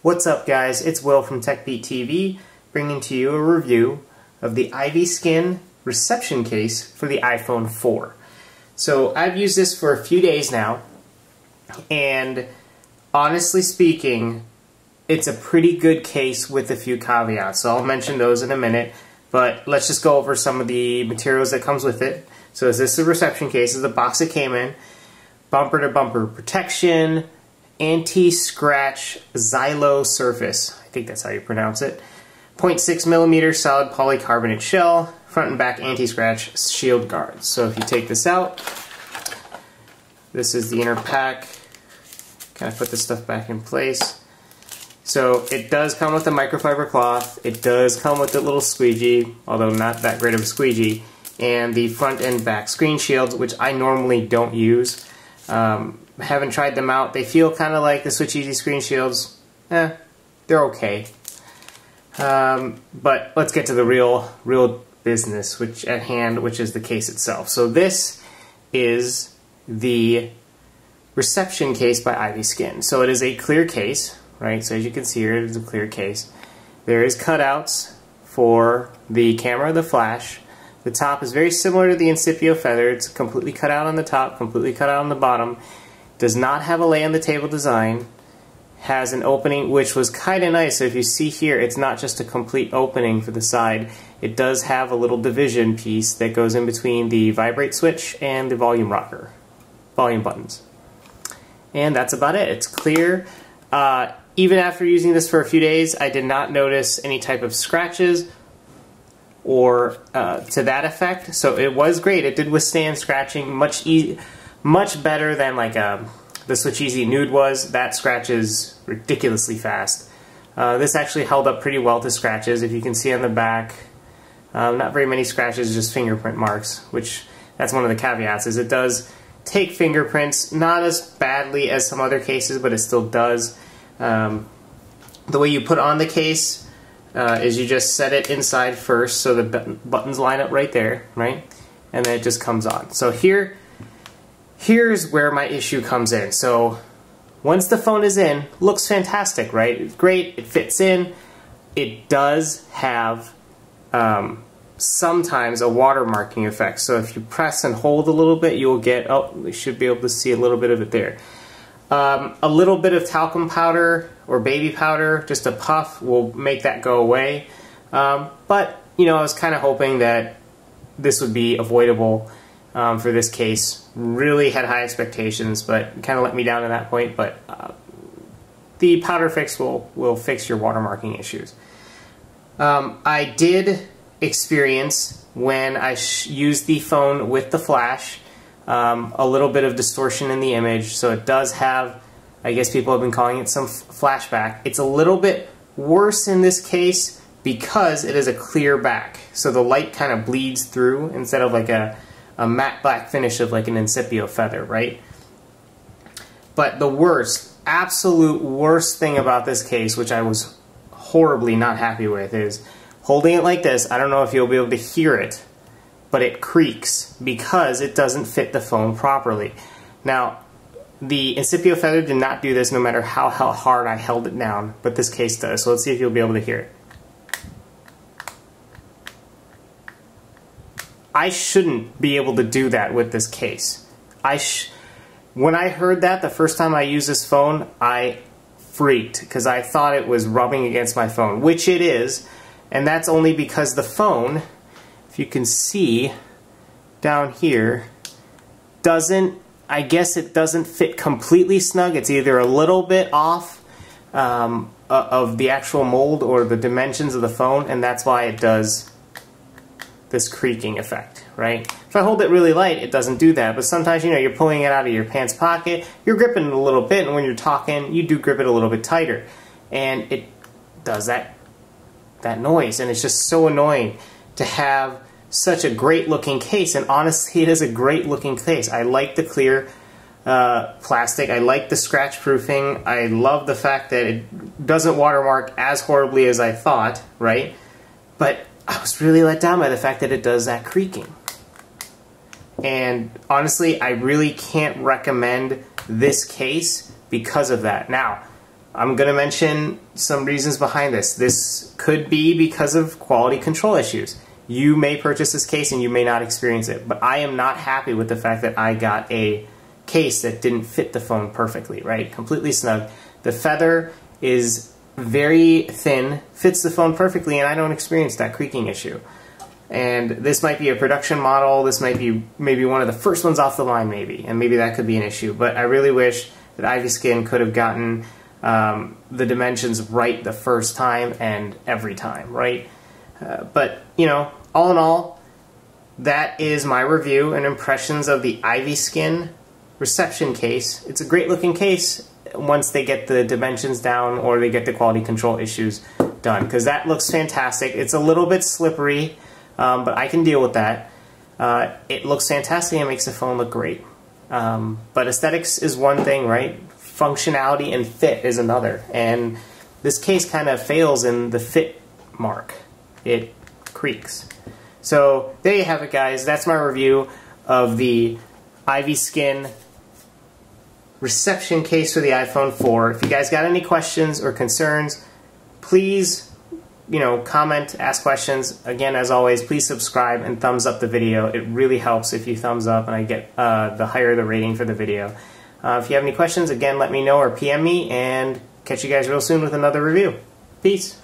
What's up, guys? It's Will from TekBeatTV bringing to you a review of the Ivyskin Reception Case for the iPhone 4. So I've used this for a few days now, and honestly speaking, it's a pretty good case with a few caveats. So I'll mention those in a minute, but let's just go over some of the materials that comes with it. So is this a reception case? This is the box it came in. Bumper-to-bumper protection, anti-scratch xylo surface, I think that's how you pronounce it, 0.6mm solid polycarbonate shell, front and back anti-scratch shield guards. So if you take this out, this is the inner pack, kind of put this stuff back in place. So it does come with a microfiber cloth, it does come with a little squeegee, although not that great of a squeegee, and the front and back screen shields, which I normally don't use. Haven't tried them out. They feel kind of like the Switch Easy screen shields. They're okay. But let's get to the real business at hand, which is the case itself. So this is the reception case by Ivyskin. So it is a clear case, right? So as you can see here, it is a clear case. There is cutouts for the camera, the flash. The top is very similar to the Incipio Feather. It's completely cut out on the top, completely cut out on the bottom. Does not have a lay on the table design. Has an opening which was kind of nice. So if you see here, it's not just a complete opening for the side. It does have a little division piece that goes in between the vibrate switch and the volume rocker, volume buttons. And that's about it. It's clear. Even after using this for a few days, I did not notice any type of scratches or to that effect. So it was great. It did withstand scratching much better than like the Switch Easy Nude was. That scratches ridiculously fast. This actually held up pretty well to scratches. If you can see on the back, not very many scratches, just fingerprint marks, which that's one of the caveats, is it does take fingerprints, not as badly as some other cases, but it still does. The way you put on the case is you just set it inside first, so the buttons line up right there, right? And then it just comes on. So here's where my issue comes in. So once the phone is in, looks fantastic, right? It's great, it fits in. It does have sometimes a watermarking effect. So if you press and hold a little bit, you'll get, oh, we should be able to see a little bit of it there. A little bit of talcum powder or baby powder, just a puff, will make that go away. But, you know, I was kind of hoping that this would be avoidable for this case. Really had high expectations, but kind of let me down at that point. But the powder fix will fix your watermarking issues. I did experience, when I used the phone with the flash, a little bit of distortion in the image. So it does have, I guess people have been calling it some flashback. It's a little bit worse in this case because it is a clear back. So the light kind of bleeds through instead of like a matte black finish of like an Incipio Feather, right? But the worst, absolute worst thing about this case, which I was horribly not happy with, is holding it like this. I don't know if you'll be able to hear it, but it creaks because it doesn't fit the phone properly. Now, the Incipio Feather did not do this no matter how hard I held it down, but this case does. So let's see if you'll be able to hear it. I shouldn't be able to do that with this case. When I heard that the first time I used this phone, I freaked because I thought it was rubbing against my phone, which it is, and that's only because the phone, if you can see down here, I guess it doesn't fit completely snug. It's either a little bit off of the actual mold or the dimensions of the phone, and that's why it does this creaking effect, right? If I hold it really light, it doesn't do that, but sometimes, you know, you're pulling it out of your pants pocket, you're gripping it a little bit, and when you're talking, you do grip it a little bit tighter, and it does that noise, and it's just so annoying to have such a great looking case. And honestly, it is a great looking case. I like the clear plastic, I like the scratch proofing, I love the fact that it doesn't watermark as horribly as I thought, right? But I was really let down by the fact that it does that creaking. And honestly, I really can't recommend this case because of that. Now, I'm going to mention some reasons behind this. This could be because of quality control issues. You may purchase this case and you may not experience it, but I am not happy with the fact that I got a case that didn't fit the phone perfectly, right? Completely snug. The feather is very thin, fits the phone perfectly, and I don't experience that creaking issue. And this might be a production model, this might be maybe one of the first ones off the line maybe, and maybe that could be an issue, but I really wish that Ivyskin could have gotten the dimensions right the first time and every time, right? But, you know, all in all, that is my review and impressions of the Ivyskin Reception Case. It's a great looking case once they get the dimensions down or they get the quality control issues done, because that looks fantastic. It's a little bit slippery, but I can deal with that. It looks fantastic and makes the phone look great. But aesthetics is one thing, right? Functionality and fit is another. And this case kind of fails in the fit mark. It creaks. So there you have it, guys. That's my review of the Ivyskin Reception Case for the iPhone 4. If you guys got any questions or concerns, please, you know, comment, ask questions. Again, as always, please subscribe and thumbs up the video. It really helps if you thumbs up, and I get the higher the rating for the video. If you have any questions, again, let me know or PM me, and catch you guys real soon with another review. Peace.